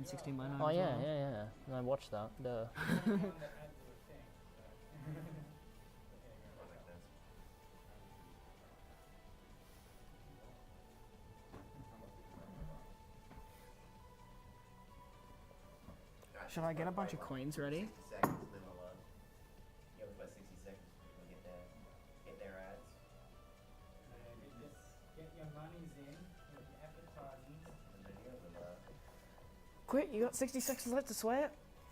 in 16 by 9. Oh yeah, well. yeah. I watched that. Duh. Should I get a bunch of coins ready? 60 seconds, then we'll, you have about 60 seconds before we get their ads. Get your monies in with the advertisements. The video will, Quick, you got 60 seconds left to swear. Oh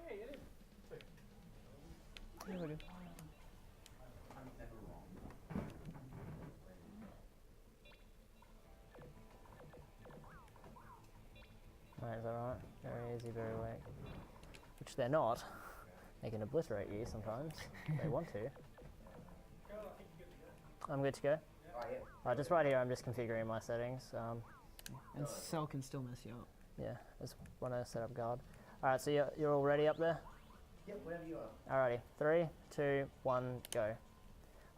yeah, you did. Sweet. Yeah, we do. Right, is that right? Very easy, very weak. Which they're not. They can obliterate you sometimes. If they want to. I'm good to go. oh yeah. Just right here, I'm just configuring my settings. And Cell can still mess you up. Yeah, just want to set up guard. Alright, so you're all ready up there? Yep, whatever you are. Alrighty, 3, 2, 1, go.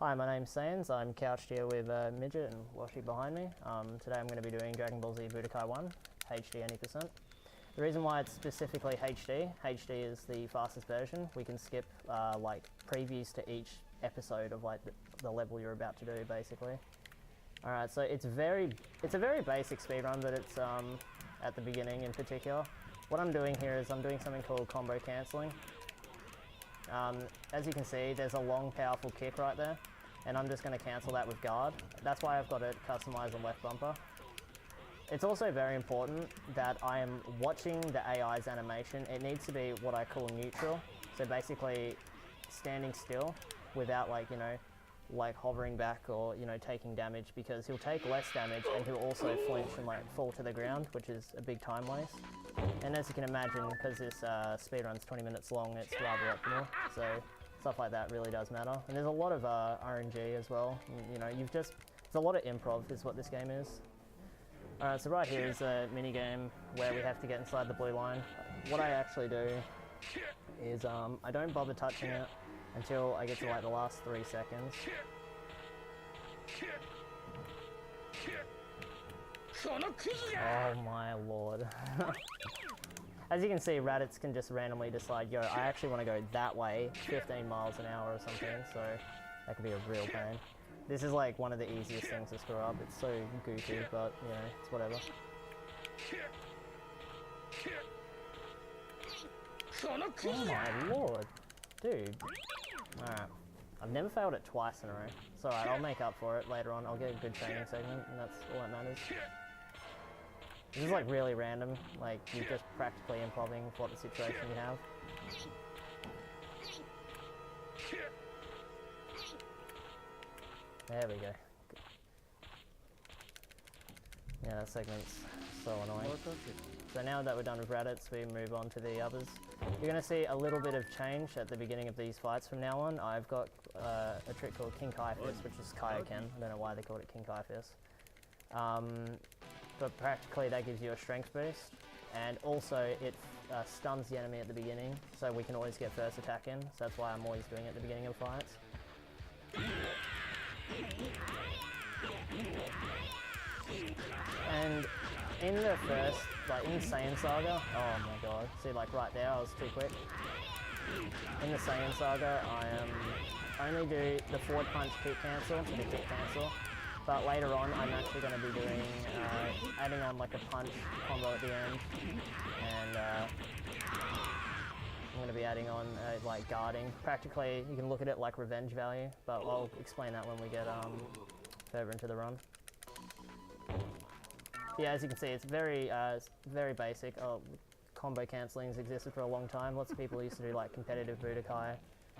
Hi, my name's Saiyanz. I'm couched here with Midget and Washi behind me. Today I'm going to be doing Dragonball Z Budokai 1, HD any percent. The reason why it's specifically HD is the fastest version. We can skip like previews to each episode of like the level you're about to do, basically. Alright, so it's a very basic speedrun, but it's at the beginning in particular. What I'm doing here is I'm doing something called combo cancelling. As you can see, there's a long, powerful kick right there, and I'm just going to cancel that with guard. That's why I've got it customized on left bumper. It's also very important that I am watching the AI's animation. It needs to be what I call neutral, so basically standing still without like hovering back or taking damage, because he'll take less damage and he'll also flinch and like fall to the ground, which is a big time waste. And as you can imagine, because this speedrun's 20 minutes long, it's rather optimal. So stuff like that really does matter. And there's a lot of RNG as well. There's a lot of improv is what this game is. Alright, so right here is a mini game where we have to get inside the blue line. What I actually do is I don't bother touching it until I get to like the last 3 seconds. Oh my lord. As you can see, Raditz can just randomly decide, yo, I actually want to go that way, 15 miles an hour or something, so that could be a real pain. This is like one of the easiest things to screw up. It's so goofy, but it's whatever. Oh my lord. Dude. Alright. I've never failed it twice in a row. It's alright, I'll make up for it later on. I'll get a good training segment, and that's all that matters. This is like really random. Like, you're just practically improving for the situation you have. There we go. Yeah, that segment's so annoying. So now that we're done with Raditz, we move on to the others. You're going to see a little bit of change at the beginning of these fights from now on. I've got a trick called King Kai Fist, which is Kaioken. I don't know why they called it King Kai Fist. But practically that gives you a strength boost, and also it stuns the enemy at the beginning, so we can always get first attack in. So that's why I'm always doing it at the beginning of fights. And in the first, like in Saiyan Saga, oh my god, see like right there, I was too quick. In the Saiyan Saga, I only do the forward punch kick cancel to the kick cancel, but later on I'm actually going to be doing, adding on like a punch combo at the end, and I'm going to be adding on like guarding. Practically, you can look at it like revenge value, but I'll explain that when we get further into the run. Yeah, as you can see, it's very basic. Combo canceling's existed for a long time. Lots of people used to do like competitive Budokai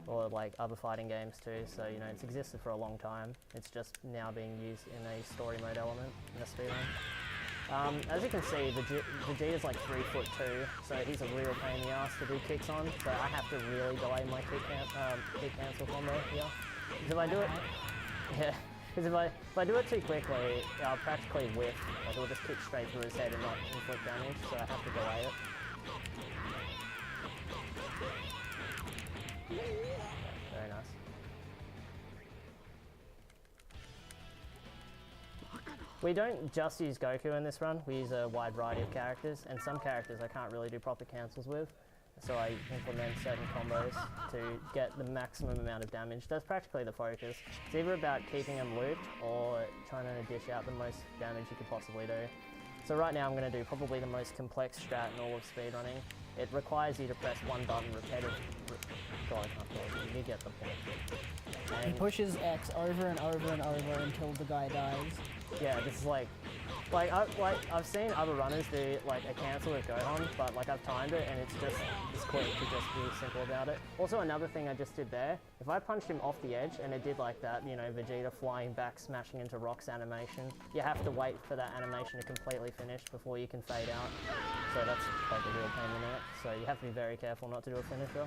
or like other fighting games too, so it's existed for a long time. It's just now being used in a story mode element in a speedrun. As you can see, the G is like 3'2", so he's a real pain in the ass to do kicks on, so I have to really delay my kick cancel combo here. Because if I do it, yeah, because if I do it too quickly, I'll practically whiff. Like it'll just kick straight through his head and not inflict damage, so I have to delay it. We don't just use Goku in this run, we use a wide variety of characters, and some characters I can't really do proper cancels with, so I implement certain combos to get the maximum amount of damage. That's practically the focus. It's either about keeping them looped or trying to dish out the most damage you could possibly do. So right now I'm going to do probably the most complex strat in all of speedrunning. It requires you to press one button repetitive. God, you get the point. He pushes X over and over and over until the guy dies. Yeah, this is like I've seen other runners do like a cancel with Gohan, but like I've timed it and it's quick to just be simple about it. Also another thing I just did there, if I punched him off the edge and it did like that, you know, Vegeta flying back, smashing into rocks animation, you have to wait for that animation to completely finish before you can fade out. So that's like a real pain in the neck. So you have to be very careful not to do a finisher.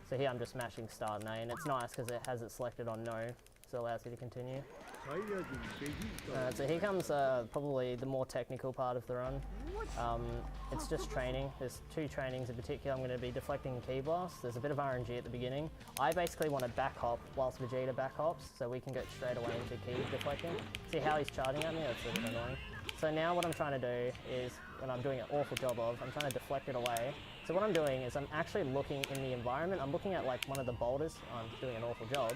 So here I'm just smashing start and A, and it's nice because it has it selected on no, so it allows you to continue. So here comes probably the more technical part of the run. It's just training. There's two trainings in particular. I'm going to be deflecting Ki Blast. There's a bit of RNG at the beginning. I basically want to back hop whilst Vegeta back hops, so we can get straight away into Ki deflecting. See how he's charging at me? That's a bit annoying. So now what I'm trying to do is, and I'm doing an awful job of, I'm trying to deflect it away. So what I'm doing is I'm actually looking in the environment. I'm looking at like one of the boulders. I'm doing an awful job.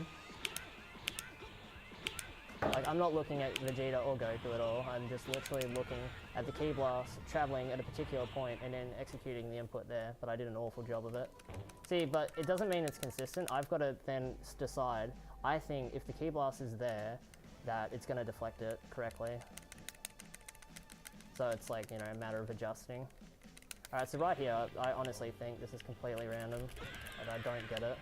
Like, I'm not looking at Vegeta or Goku at all. I'm just literally looking at the Ki Blast, traveling at a particular point, and then executing the input there, but I did an awful job of it. See, but it doesn't mean it's consistent. I've got to then decide, I think if the Ki Blast is there, that it's going to deflect it correctly. So it's like, you know, a matter of adjusting. Alright, so right here, I honestly think this is completely random, and I don't get it.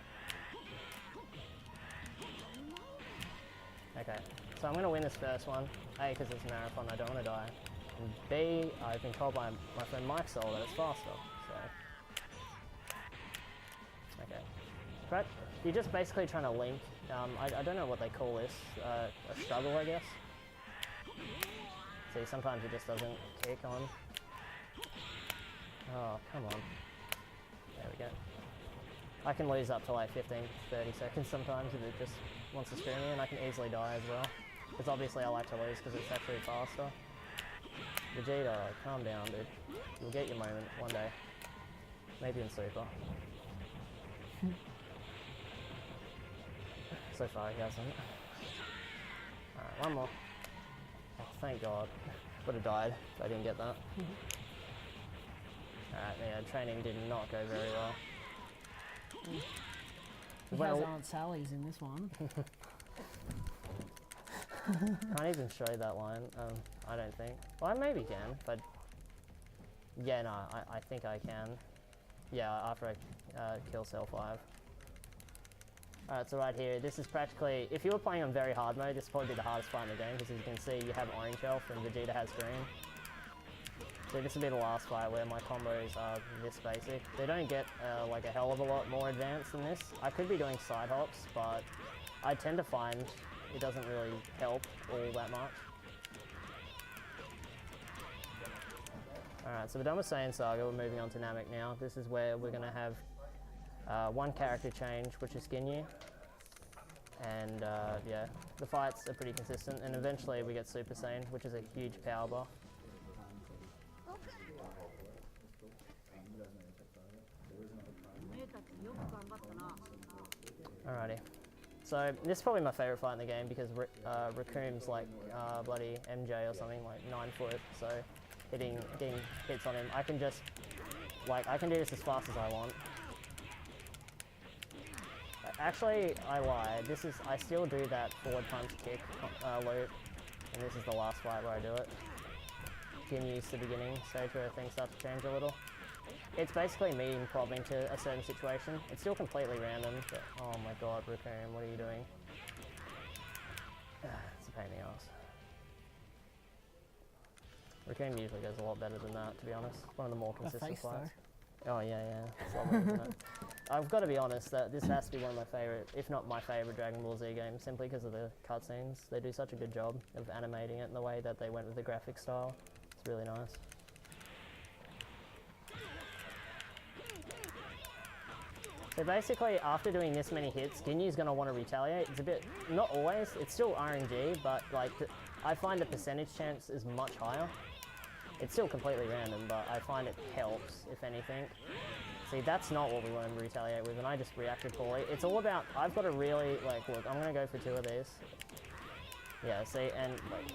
Okay. So I'm going to win this first one, A, because it's a marathon, I don't want to die, and B, I've been told by my friend Mike Soul that it's faster, so... Okay. Right, you're just basically trying to link, I don't know what they call this, a struggle, I guess? See, sometimes it just doesn't kick on. Oh, come on. There we go. I can lose up to like 15, 30 seconds sometimes if it just wants to screw me, and I can easily die as well. Because obviously I like to lose because it's actually faster. Vegeta, calm down, dude. You'll get your moment one day. Maybe in Super. So far he hasn't. Alright, one more. Oh, thank God. Would have died if I didn't get that. Alright, yeah, training did not go very well. He has Aunt Sally's in this one. Can't even show that line, I don't think. Well, I maybe can, but... Yeah, no, I think I can. Yeah, after I kill Cell 5. Alright, so right here, this is practically... If you were playing on very hard mode, this is probably the hardest fight in the game, because as you can see, you have orange health and Vegeta has green. So this will be the last fight where my combos are this basic. They don't get like a hell of a lot more advanced than this. I could be doing side hops, but I tend to find it doesn't really help all that much. Alright, so we're done with Saiyan Saga, we're moving on to Namek now. This is where we're going to have one character change, which is Ginyu. And yeah, the fights are pretty consistent, and eventually we get Super Saiyan, which is a huge power buff. Alrighty. So this is probably my favourite fight in the game because Raccoon's like bloody MJ or something, like 9 foot, so getting hits on him. I can just, like, I can do this as fast as I want. Actually, I lied. I still do that forward punch kick loop, and this is the last fight where I do it. Getting used to the beginning stage where things start to change a little. It's basically me improvising to a certain situation. It's still completely random, but oh my God, Raccoon, what are you doing? It's a pain in the ass. Raccoon usually goes a lot better than that, to be honest. One of the more consistent fights. Oh yeah, it's lovely, isn't it? I've got to be honest that this has to be one of my favourite, if not my favourite Dragon Ball Z game, simply because of the cutscenes. They do such a good job of animating it in the way that they went with the graphic style. It's really nice. So basically, after doing this many hits, Ginyu's going to want to retaliate. It's a bit, not always, it's still RNG, but like, I find the percentage chance is much higher. It's still completely random, but I find it helps, if anything. See, that's not what we want to retaliate with, and I just reacted poorly. It's all about, I've got to really, like, look, I'm going to go for 2 of these. Yeah, see, and like,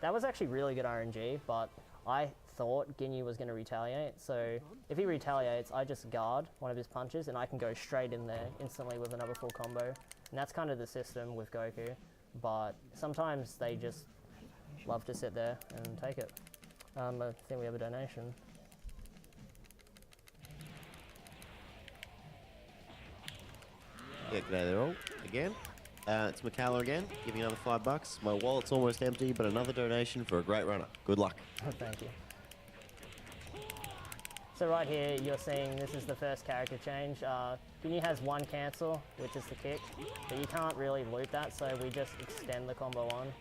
that was actually really good RNG, but I thought Ginyu was going to retaliate, so if he retaliates, I just guard one of his punches, and I can go straight in there instantly with another full combo. And that's kind of the system with Goku, but sometimes they just love to sit there and take it. I think we have a donation. Yeah, g'day there all. Again, it's McCalla again, giving another $5. My wallet's almost empty, but another donation for a great runner. Good luck. Thank you. So right here, you're seeing this is the first character change. Ginyu has 1 cancel, which is the kick, but you can't really loop that, so we just extend the combo on.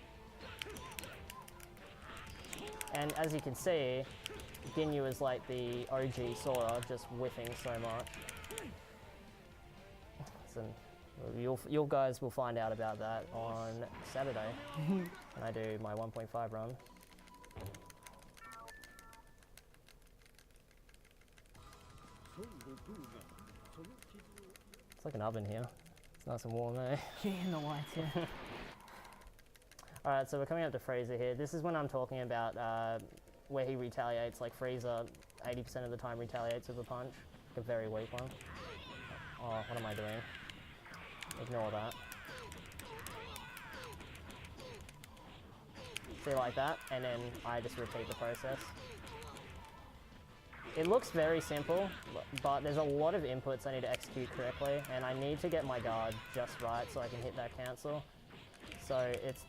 And as you can see, Ginyu is like the OG Sora, just whiffing so much. So you guys will find out about that on Saturday when I do my 1.5 run. It's like an oven here. It's nice and warm, eh? Yeah, in the lights, yeah. Alright, so we're coming up to Frieza here. This is when I'm talking about where he retaliates. Like Frieza, 80% of the time retaliates with a punch. Like a very weak one. Oh, what am I doing? Ignore that. See, like that, and then I just repeat the process. It looks very simple, but there's a lot of inputs I need to execute correctly, and I need to get my guard just right so I can hit that cancel. So it's,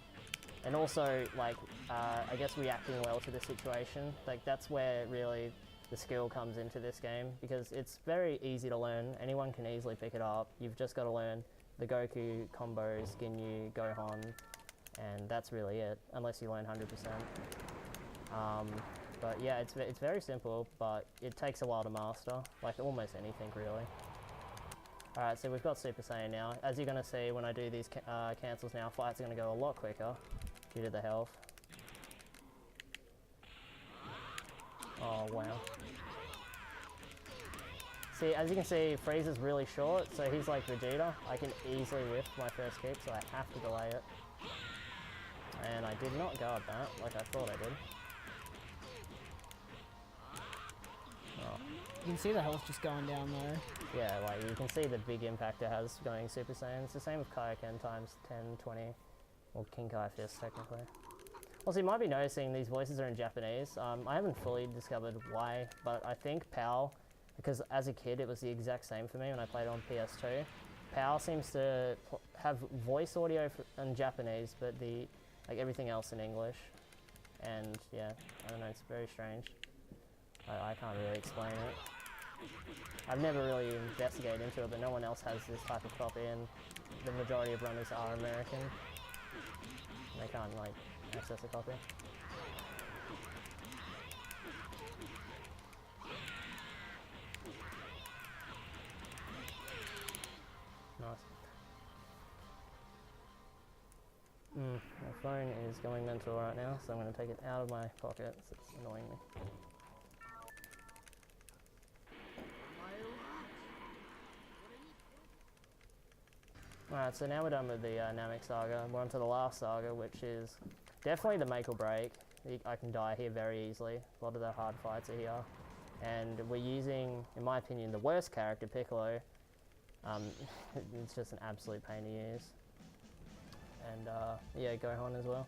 and also like, I guess reacting well to the situation, like that's where really the skill comes into this game, because it's very easy to learn. Anyone can easily pick it up. You've just got to learn the Goku combos, Ginyu, Gohan, and that's really it, unless you learn 100%. But yeah, it's very simple, but it takes a while to master, like almost anything really. Alright, so we've got Super Saiyan now. As you're going to see when I do these cancels now, fights are going to go a lot quicker due to the health. Oh wow. See, as you can see, Frieza's really short, so he's like Vegeta. I can easily whiff my first kick, so I have to delay it. And I did not guard that, like I thought I did. Oh. You can see the health just going down though. Yeah, like you can see the big impact it has going Super Saiyan. It's the same with Kaioken times 10, 20, or Kinkai Fist technically. Also, you might be noticing these voices are in Japanese. I haven't fully discovered why, but I think PAL, because as a kid it was the exact same for me when I played on PS2. PAL seems to have voice audio in Japanese, but like everything else in English. And yeah, I don't know, it's very strange. I can't really explain it. I've never really investigated into it, but no one else has this type of copy, and the majority of runners are American. They can't like access a copy. Nice. My phone is going mental right now, so I'm going to take it out of my pocket, so it's annoying me. Alright, so now we're done with the Namek Saga. We're on to the last saga, which is definitely the make or break. I can die here very easily. A lot of the hard fights are here. And we're using, in my opinion, the worst character, Piccolo. It's just an absolute pain to use. And yeah, Gohan as well.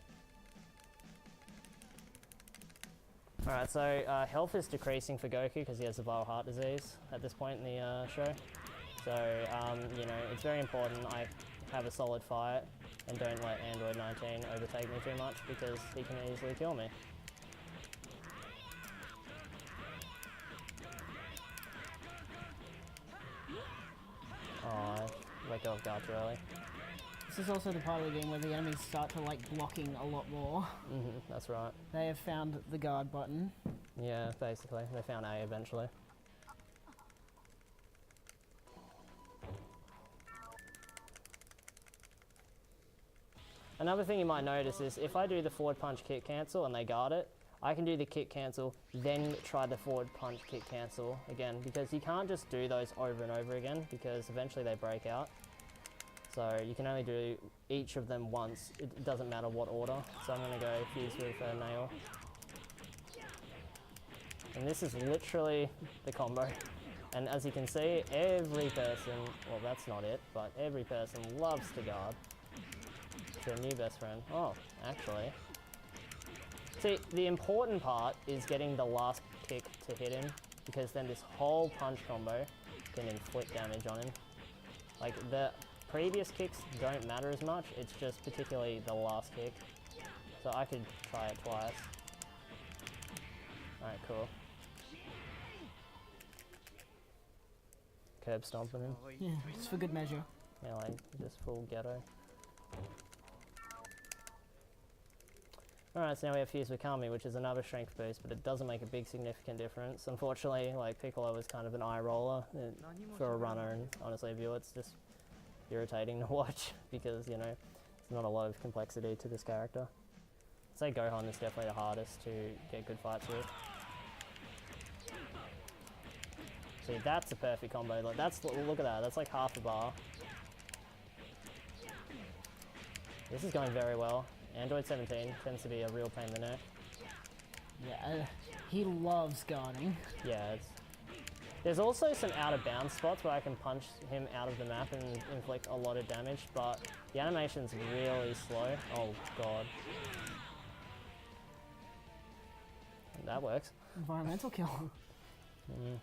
Alright, so health is decreasing for Goku because he has a viral heart disease at this point in the show. So, you know, it's very important I have a solid fight and don't let Android 19 overtake me too much because he can easily kill me. Oh, I let go of guard too early. This is also the part of the game where the enemies start to like blocking a lot more. That's right. They have found the guard button. Yeah, basically. They found A eventually. Another thing you might notice is if I do the forward punch kick cancel and they guard it, I can do the kick cancel, then try the forward punch kick cancel again, because you can't just do those over and over again because eventually they break out. So you can only do each of them once. It doesn't matter what order. So I'm going to go fuse with nail. And this is literally the combo. And as you can see, every person, well that's not it, but every person loves to guard. To a new best friend. Oh, actually. See, the important part is getting the last kick to hit him, because then this whole punch combo can inflict damage on him. Like, the previous kicks don't matter as much, it's just particularly the last kick. So I could try it twice. Alright, cool. Curb stomping him. Yeah, just for good measure. Yeah, like, just full ghetto. Alright, so now we have Fuse with Kami, which is another strength boost, but it doesn't make a big significant difference. Unfortunately, like, Piccolo is kind of an eye roller for a runner, and honestly, a viewer, it's just irritating to watch, because, you know, there's not a lot of complexity to this character. I'd say Gohan is definitely the hardest to get good fights with. See, that's a perfect combo. Like, look at that, that's like half a bar. This is going very well. Android 17 tends to be a real pain in the neck. Yeah, he loves guarding. Yeah, there's also some out of bounds spots where I can punch him out of the map and inflict a lot of damage, but the animation's really slow. Oh god. That works. Environmental kill. Mm.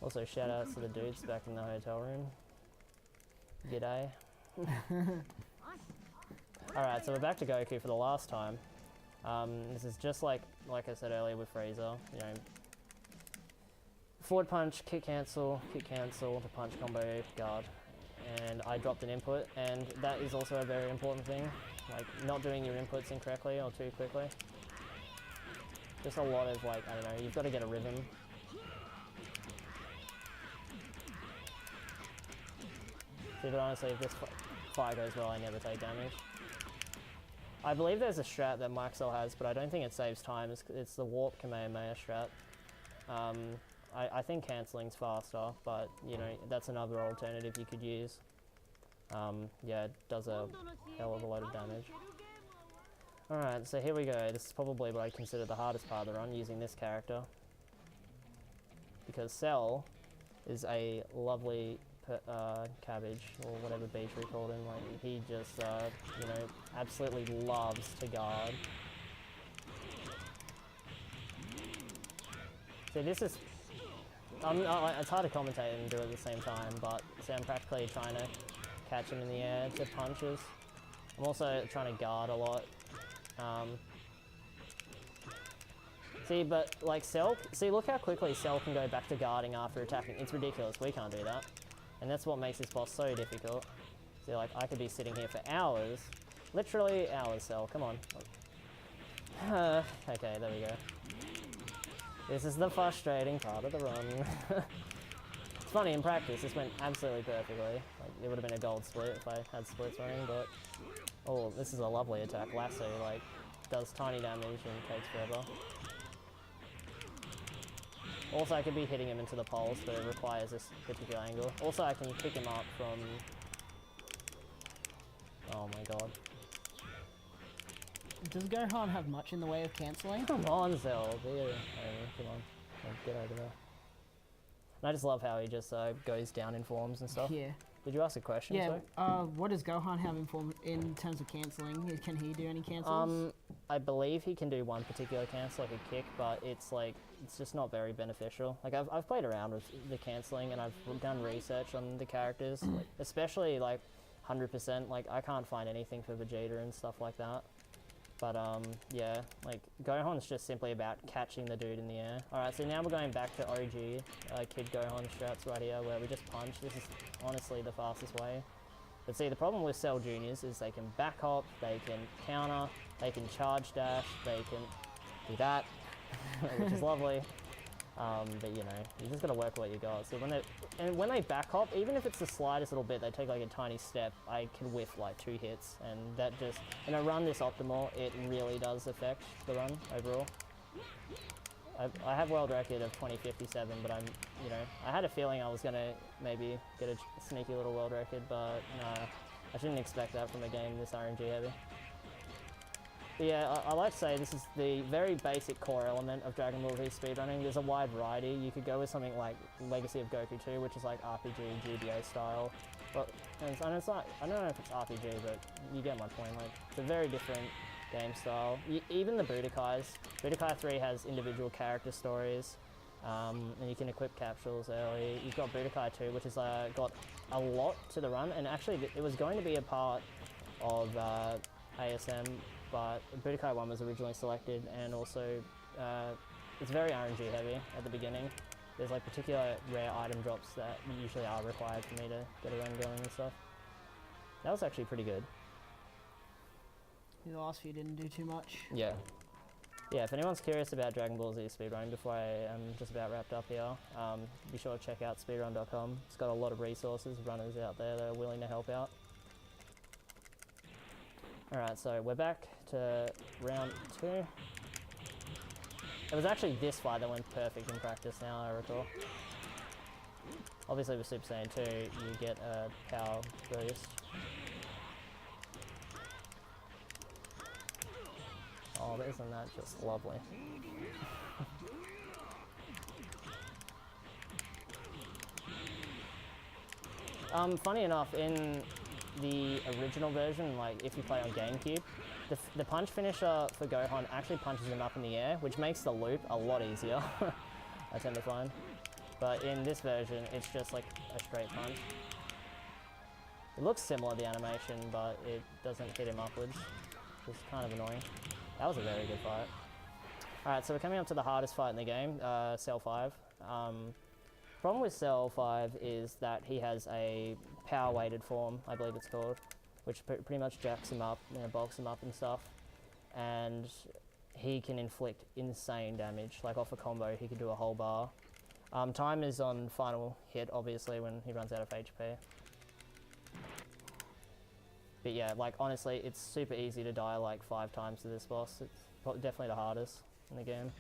Also, shout outs to the dudes back in the hotel room. G'day. Alright, so we're back to Goku for the last time. This is just like I said earlier with Frieza, you know, forward punch, kick cancel, the punch combo, guard. And I dropped an input, and that is also a very important thing, like not doing your inputs incorrectly or too quickly. Just a lot of, like, I don't know, you've got to get a rhythm. See, but honestly, if this fight goes well, I never take damage. I believe there's a strat that Maxwell has, but I don't think it saves time. It's the warp Kamehameha strat. I think cancelling's faster, but, you know, that's another alternative you could use. Yeah, it does a hell of a lot of damage. Alright, so here we go. This is probably what I consider the hardest part of the run, using this character. Because Cell is a lovely cabbage, or whatever Beatrice called him. Like, he just, you know, absolutely loves to guard. So this is... it's hard to commentate and do it at the same time, but so I'm practically trying to catch him in the air to punches. I'm also trying to guard a lot. See, but like Cell, see, look how quickly Cell can go back to guarding after attacking. It's ridiculous, we can't do that. And that's what makes this boss so difficult. See, like, I could be sitting here for hours, literally hours, Cell, come on. Okay, there we go. This is the frustrating part of the run. It's funny, in practice, this went absolutely perfectly. Like, it would have been a gold split if I had splits running, but... Oh, this is a lovely attack. Lasso, like, does tiny damage and takes forever. Also, I could be hitting him into the poles, but it requires this particular angle. Also, I can pick him up from... Oh my god. Does Gohan have much in the way of cancelling? Come on, Cell, come on. Get over there. And I just love how he just goes down in forms and stuff. Yeah. Did you ask a question? Yeah, sorry? what does Gohan have in terms of cancelling? Can he do any cancels? I believe he can do one particular cancel, like a kick, but it's like, it's just not very beneficial. Like, I've played around with the cancelling and I've done research on the characters, like, especially like 100%, like I can't find anything for Vegeta and stuff like that. But yeah, like Gohan's just simply about catching the dude in the air. Alright, so now we're going back to OG Kid Gohan strats right here, where we just punch. This is honestly the fastest way. But see, the problem with Cell Juniors is they can back hop, they can counter, they can charge dash, they can do that, which is lovely. But you know, you just gotta work with what you got. So when they back hop, even if it's the slightest little bit, they take like a tiny step, I can whiff like 2 hits, and that just, in a run this optimal, it really does affect the run overall. I have world record of 20:57, but you know, I had a feeling I was gonna maybe get a sneaky little world record, but no, I shouldn't expect that from a game this RNG heavy. But yeah, I like to say this is the very basic core element of Dragon Ball Z speedrunning. There's a wide variety. You could go with something like Legacy of Goku 2, which is like RPG, GBA style. But it's not, I don't know if it's RPG, but you get my point. Like, it's a very different game style. Even the Budokais. Budokai 3 has individual character stories, and you can equip capsules early. You've got Budokai 2, which has got a lot to the run, and actually it was going to be a part of ASM, but Budokai 1 was originally selected, and also it's very RNG heavy at the beginning. There's like particular rare item drops that usually are required for me to get a run going and stuff. That was actually pretty good. The last few didn't do too much. Yeah. Yeah, if anyone's curious about Dragon Ball Z speedrunning, before I am just about wrapped up here, be sure to check out speedrun.com. It's got a lot of resources, runners out there that are willing to help out. Alright, so we're back to round 2. It was actually this fight that went perfect in practice now, I recall. Obviously with Super Saiyan 2, you get a power boost. Oh, isn't that just lovely? Funny enough, in the original version, like if you play on GameCube, the punch finisher for Gohan actually punches him up in the air, which makes the loop a lot easier, I tend to find. But in this version, it's just like a straight punch. It looks similar, the animation, but it doesn't hit him upwards, which is kind of annoying. That was a very good fight. Alright, so we're coming up to the hardest fight in the game, Cell 5. Problem with Cell 5 is that he has a power-weighted form, I believe it's called, which pretty much jacks him up, you know, bulks him up and stuff. And he can inflict insane damage. Like off a combo, he can do a whole bar. Time is on final hit, obviously, when he runs out of HP. But yeah, like honestly, it's super easy to die like 5 times to this boss. It's definitely the hardest in the game.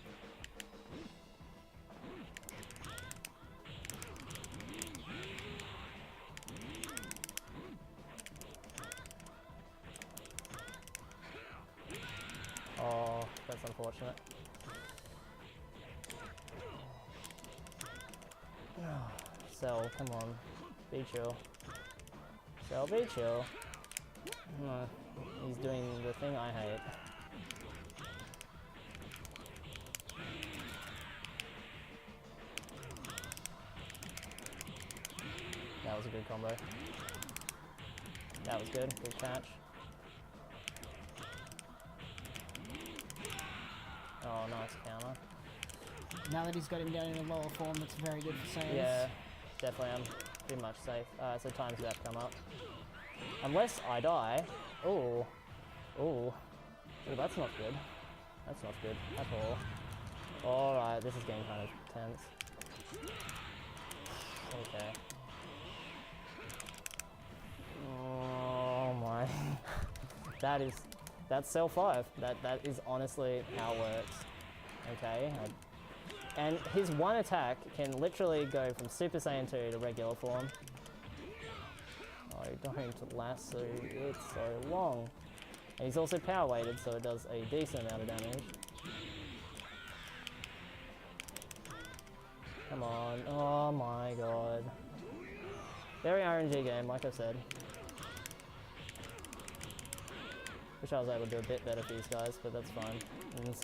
Oh, that's unfortunate. Cell, come on. Be chill. Cell, be chill. He's doing the thing I hate. That was a good combo. That was good. Good catch. Oh, nice counter. Now that he's got him down in a lower form, that's very good for Saiyanz. Yeah, definitely. I'm pretty much safe. So time's about to come up. Unless I die. Oh. Oh. That's not good. That's not good at all. Alright, this is getting kind of tense. Okay. Oh my. That's Cell 5. That is honestly how it works. Okay. And his one attack can literally go from Super Saiyan 2 to regular form. Oh, don't lasso it so long. And he's also power weighted, so it does a decent amount of damage. Come on. Oh my god. Very RNG game, like I said. Wish I was able to do a bit better for these guys, but that's fine. And it's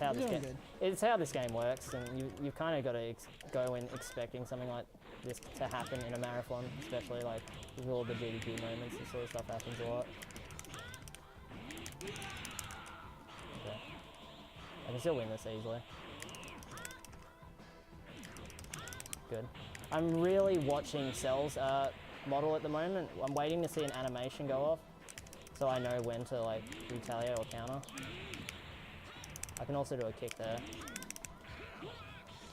how this game works, and you've kind of got to go in expecting something like this to happen in a marathon, especially like with all the GDP moments. This sort of stuff happens a lot. Okay. I can still win this easily. Good. I'm really watching Cell's model at the moment. I'm waiting to see an animation go off, so I know when to like retaliate or counter. I can also do a kick there.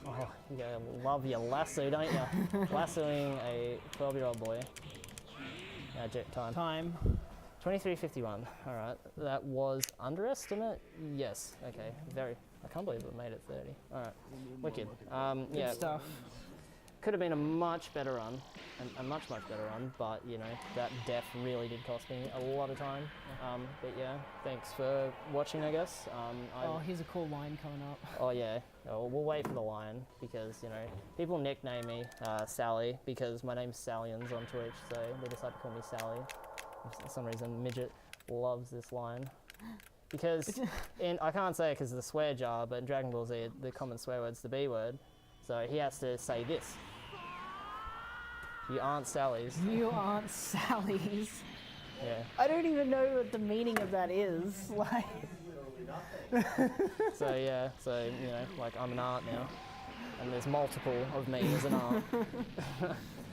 Oh, you love your lasso, don't you? Lassoing a 12-year-old boy. Time. Time. 23:51. All right, that was underestimate. Yes. Okay. Very. I can't believe it made it 30. All right. Wicked. Good Yeah. stuff. Could have been a much better run, a much better run. But you know that def really did cost me a lot of time. But yeah, thanks for watching. I guess. Oh, here's a cool line coming up. Oh yeah, we'll wait for the line because you know people nickname me Sally because my name's Saiyanz on Twitch, so they just like to call me Sally. For some reason, Midget loves this line because I can't say it because of the swear jar, but in Dragon Ball Z, the common swear word's the B word, so he has to say this. You aren't Sally's. You aren't Sally's. Yeah. I don't even know what the meaning of that is. Like. So yeah, so you know, like I'm an art now, and there's multiple of me as an art.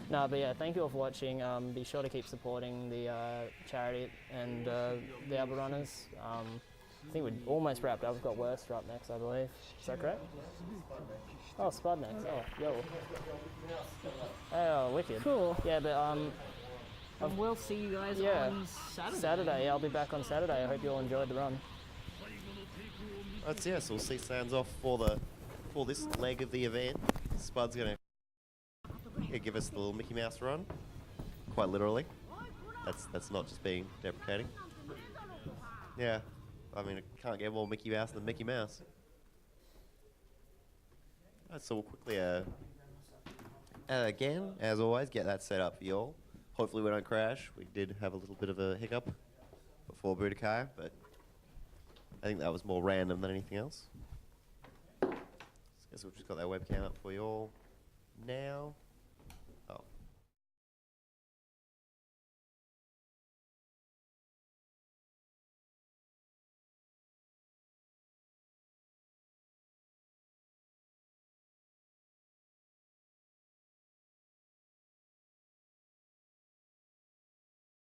No, but yeah, thank you all for watching. Be sure to keep supporting the charity and the Albert Runners. I think we're almost wrapped up. We've got Worcester up next, I believe. Is that correct? Oh, Spud next. Oh, yo. Oh, wicked. Cool. Yeah, but And we'll see you guys yeah, on Saturday. Saturday. I'll be back on Saturday. I hope you all enjoyed the run. That's yes. We'll see Saiyanz off for this leg of the event. Spud's gonna give us the little Mickey Mouse run, quite literally. That's not just being deprecating. Yeah, I mean, I can't get more Mickey Mouse than Mickey Mouse. Right, so we'll quickly, again, as always, get that set up for you all. Hopefully we don't crash. We did have a little bit of a hiccup before Budokai, but I think that was more random than anything else. So I guess we've just got that webcam up for you all now.